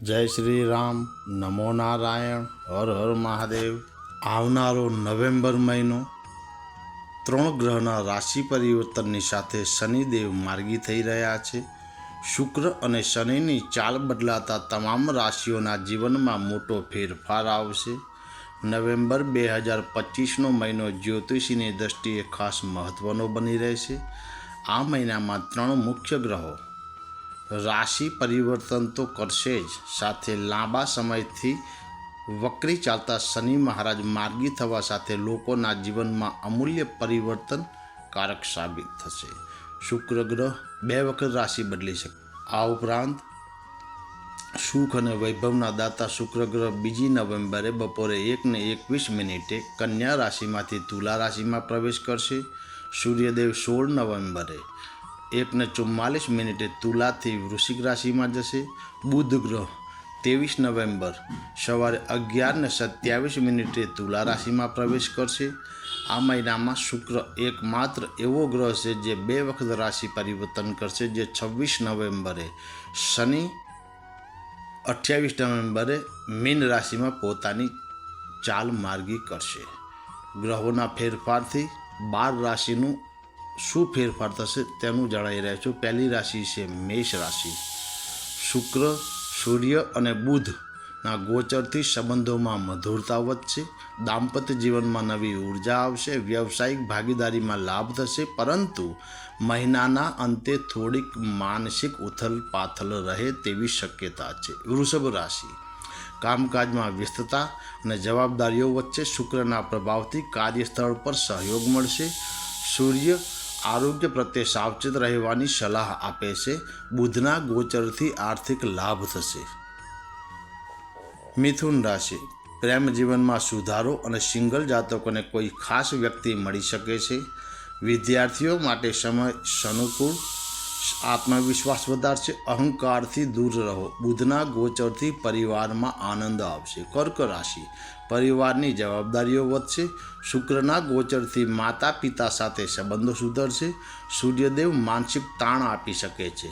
जय श्री राम। नमो नारायण। हर हर महादेव। આવનારો નવેમ્બર મહિનો ત્રણ ગ્રહના રાશિ પરિવર્તનની સાથે શનિદેવ માર્ગી થઈ રહ્યા છે। શુક્ર અને શનિની ચાલ બદલાતા તમામ રાશિઓના જીવનમાં મોટો ફેરફાર આવશે। નવેમ્બર 2025નો મહિનો જ્યોતિષીની દ્રષ્ટિએ ખાસ મહત્વનો બની રહેશે। આ મહિનામાં ત્રણ મુખ્ય ગ્રહો રાશિ પરિવર્તન તો કરશે જ, સાથે લાંબા સમયથી વક્રી ચાલતા શનિ મહારાજ માર્ગી થવા સાથે લોકોના જીવનમાં અમૂલ્ય પરિવર્તનકારક સાબિત થશે। શુક્ર ગ્રહ 2 વખત રાશિ બદલી શકે। આ ઉપરાંત સુખ અને વૈભવના દાતા શુક્ર ગ્રહ 2 નવેમ્બરે બપોરે 1:21 કન્યા રાશિમાંથી તુલા રાશિમાં પ્રવેશ કરશે। સૂર્યદેવ 16 નવેમ્બરે 1:44 તુલાથી વૃશ્ચિક રાશિમાં જશે। બુધ ગ્રહ 23 નવેમ્બર સવારે 11:27 તુલા રાશિમાં પ્રવેશ કરશે। આ મહિનામાં શુક્ર એકમાત્ર એવો ગ્રહ છે જે 2 વખત રાશિ પરિવર્તન કરશે, જે 26 નવેમ્બરે શનિ 28 નવેમ્બરે મીન રાશિમાં પોતાની ચાલ માર્ગી કરશે। ગ્રહોના ફેરફારથી 12 રાશિનું શું ફેરફાર થશે તેનું જણાવી રહ્યો છું। પહેલી રાશિ છે મેષ રાશિ। શુક્ર, સૂર્ય અને બુધના ગોચરથી સંબંધોમાં મધુરતા વધશે। દાંપત્ય જીવનમાં નવી ઉર્જા આવશે। વ્યવસાયિક ભાગીદારીમાં લાભ થશે, પરંતુ મહિનાના અંતે થોડીક માનસિક ઉથલ પાથલ રહે તેવી શક્યતા છે। વૃષભ રાશિ। કામકાજમાં વ્યસ્તતા અને જવાબદારીઓ વચ્ચે શુક્રના પ્રભાવથી કાર્યસ્થળ પર સહયોગ મળશે। સૂર્ય આરોગ્ય પ્રત્યે સાવચેત રહેવાની સલાહ આપે છે। બુધના ગોચરથી આર્થિક લાભ થશે। મિથુન રાશિ। પ્રેમ જીવનમાં સુધારો અને સિંગલ જાતકોને કોઈ ખાસ વ્યક્તિ મળી શકે છે। વિદ્યાર્થીઓ માટે સમય સાનુકૂળ, આત્મવિશ્વાસ વધારશે। અહંકારથી દૂર રહો। બુધના ગોચરથી પરિવારમાં આનંદ આવશે। કર્ક રાશિ। પરિવારની જવાબદારીઓ વધશે। શુક્રના ગોચરથી માતા પિતા સાથે સંબંધો સુધરશે। સૂર્યદેવ માનસિક તાણ આપી શકે છે।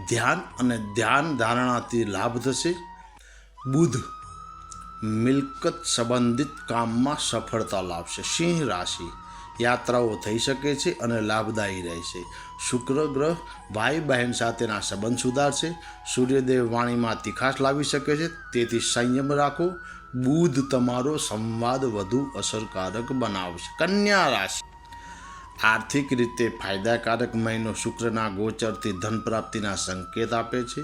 ધ્યાન અને ધ્યાન ધારણાથી લાભ થશે। બુધ મિલકત સંબંધિત કામમાં સફળતા લાવશે। સિંહ રાશિ। યાત્રાઓ થઈ શકે છે અને લાભદાયી રહેશે। શુક્ર ગ્રહ ભાઈ બહેન સાથેના સંબંધ સુધારશે। સૂર્યદેવ વાણીમાં તીખાશ લાવી શકે છે, તેથી સંયમ રાખો। બુધ તમારો સંવાદ વધુ અસરકારક બનાવશે। કન્યા રાશિ। આર્થિક રીતે ફાયદાકારક મહિનો શુક્રના ગોચરથી ધન પ્રાપ્તિના સંકેત આપે છે।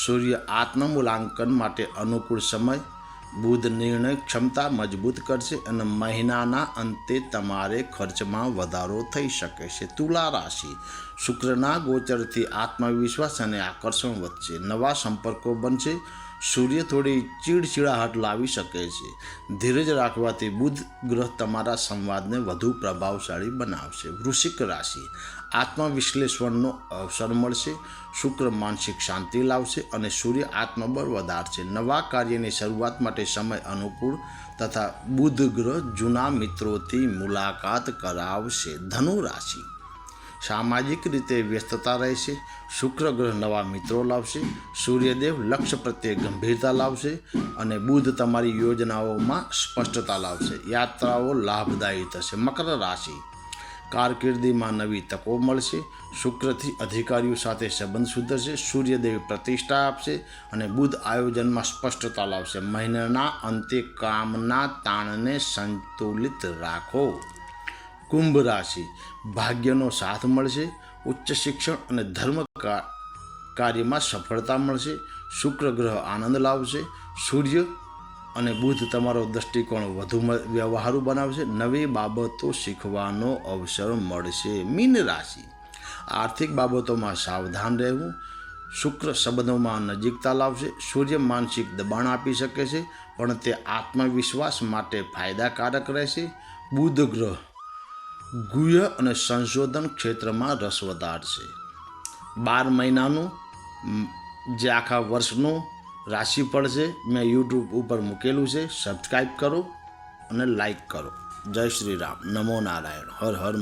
સૂર્ય આત્મમૂલ્યાંકન માટે અનુકૂળ સમય। બુધ નિર્ણય ક્ષમતા મજબૂત કરશે અને મહિનાના અંતે તમારે ખર્ચમાં વધારો થઈ શકે છે। તુલા રાશિ। શુક્રના ગોચરથી આત્મવિશ્વાસ અને આકર્ષણ વધશે। નવા સંપર્કો બનશે। સૂર્ય થોડી ચીડચીડાહટ લાવી શકે છે। ધીરજ રાખવાથી બુધ ગ્રહ તમારા સંવાદને વધુ પ્રભાવશાળી બનાવશે। વૃશ્ચિક રાશિ। આત્મવિશ્લેષણનો અવસર મળશે। શુક્ર માનસિક શાંતિ લાવશે અને સૂર્ય આત્મબળ વધારશે। નવા કાર્યની શરૂઆત માટે સમય અનુકૂળ તથા બુધ ગ્રહ જૂના મિત્રોથી મુલાકાત કરાવશે। ધનુ રાશિ। સામાજિક રીતે વ્યસ્તતા રહેશે। શુક્ર ગ્રહ નવા મિત્રો લાવશે। સૂર્યદેવ લક્ષ્ય પ્રત્યે ગંભીરતા લાવશે અને બુધ તમારી યોજનાઓમાં સ્પષ્ટતા લાવશે। યાત્રાઓ લાભદાયી થશે। મકર રાશિ। કારકિર્દીમાં નવી તકો મળશે। શુક્રથી અધિકારીઓ સાથે સંબંધ સુધરશે। સૂર્યદેવ પ્રતિષ્ઠા આપશે અને બુધ આયોજનમાં સ્પષ્ટતા લાવશે। મહિનાના અંતે કામના તાણને સંતુલિત રાખો। કુંભ રાશિ। ભાગ્યનો સાથ મળશે। ઉચ્ચ શિક્ષણ અને ધર્મ કાર્યમાં સફળતા મળશે। શુક્ર ગ્રહ આનંદ લાવશે। સૂર્ય અને બુધ તમારો દૃષ્ટિકોણ વધુ વ્યવહારુ બનાવશે। નવી બાબતો શીખવાનો અવસર મળશે। મીન રાશિ। આર્થિક બાબતોમાં સાવધાન રહેવું। શુક્ર સંબંધોમાં નજીકતા લાવશે। સૂર્ય માનસિક દબાણ આપી શકે છે, પણ તે આત્મવિશ્વાસ માટે ફાયદાકારક રહેશે। બુધ ગ્રહ ગુહ્ય અને સંશોધન ક્ષેત્રમાં રસ વધારશે। 12 મહિનાનું જે આખા વર્ષનું રાશિફળ છે મેં યુટ્યુબ ઉપર મૂકેલું છે, સબસ્ક્રાઈબ કરો અને લાઈક કરો। જય શ્રી રામ। નમો નારાયણ। હર હર